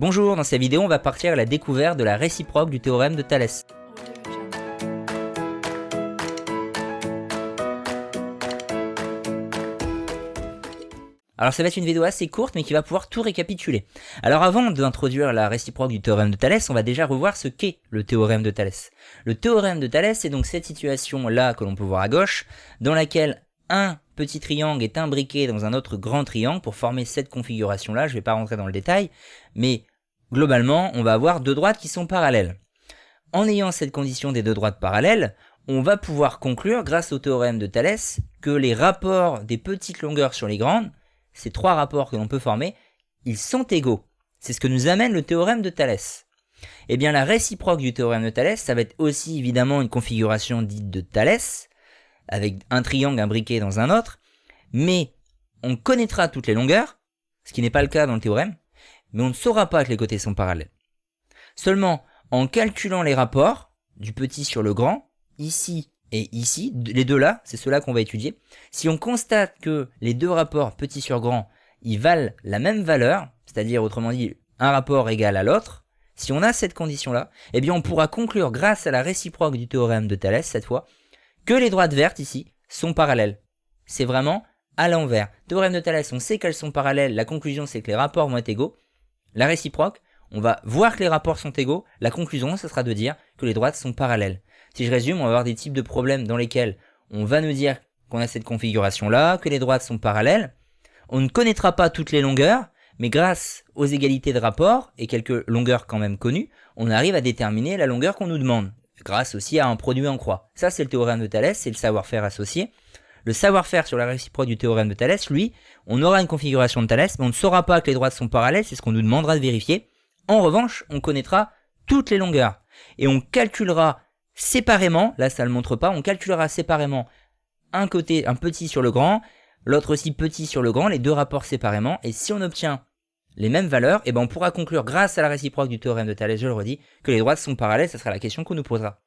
Bonjour, dans cette vidéo on va partir à la découverte de la réciproque du théorème de Thalès. Alors ça va être une vidéo assez courte mais qui va pouvoir tout récapituler. Alors avant d'introduire la réciproque du théorème de Thalès, on va déjà revoir ce qu'est le théorème de Thalès. Le théorème de Thalès, c'est donc cette situation là que l'on peut voir à gauche, dans laquelle un petit triangle est imbriqué dans un autre grand triangle pour former cette configuration là. Je ne vais pas rentrer dans le détail, mais globalement on va avoir deux droites qui sont parallèles. En ayant cette condition des deux droites parallèles, on va pouvoir conclure grâce au théorème de Thalès que les rapports des petites longueurs sur les grandes, ces trois rapports que l'on peut former, ils sont égaux. C'est ce que nous amène le théorème de Thalès. Eh bien la réciproque du théorème de Thalès, ça va être aussi évidemment une configuration dite de Thalès, avec un triangle imbriqué dans un autre, mais on connaîtra toutes les longueurs, ce qui n'est pas le cas dans le théorème, mais on ne saura pas que les côtés sont parallèles. Seulement, en calculant les rapports du petit sur le grand, ici et ici, les deux là, c'est ceux-là qu'on va étudier, si on constate que les deux rapports petit sur grand, ils valent la même valeur, c'est-à-dire autrement dit, un rapport égal à l'autre, si on a cette condition-là, eh bien on pourra conclure grâce à la réciproque du théorème de Thalès, cette fois, que les droites vertes ici sont parallèles. C'est vraiment à l'envers. Théorème de Thalès, on sait qu'elles sont parallèles, la conclusion c'est que les rapports vont être égaux. La réciproque, on va voir que les rapports sont égaux, la conclusion ce sera de dire que les droites sont parallèles. Si je résume, on va avoir des types de problèmes dans lesquels on va nous dire qu'on a cette configuration-là, que les droites sont parallèles. On ne connaîtra pas toutes les longueurs, mais grâce aux égalités de rapport, et quelques longueurs quand même connues, on arrive à déterminer la longueur qu'on nous demande, grâce aussi à un produit en croix. Ça c'est le théorème de Thalès, c'est le savoir-faire associé. Le savoir-faire sur la réciproque du théorème de Thalès, lui, on aura une configuration de Thalès, mais on ne saura pas que les droites sont parallèles, c'est ce qu'on nous demandera de vérifier. En revanche, on connaîtra toutes les longueurs, et on calculera séparément, là ça ne le montre pas, on calculera séparément un côté, un petit sur le grand, l'autre aussi petit sur le grand, les deux rapports séparément, et si on obtient les mêmes valeurs, eh ben on pourra conclure grâce à la réciproque du théorème de Thalès, je le redis, que les droites sont parallèles, ça sera la question qu'on nous posera.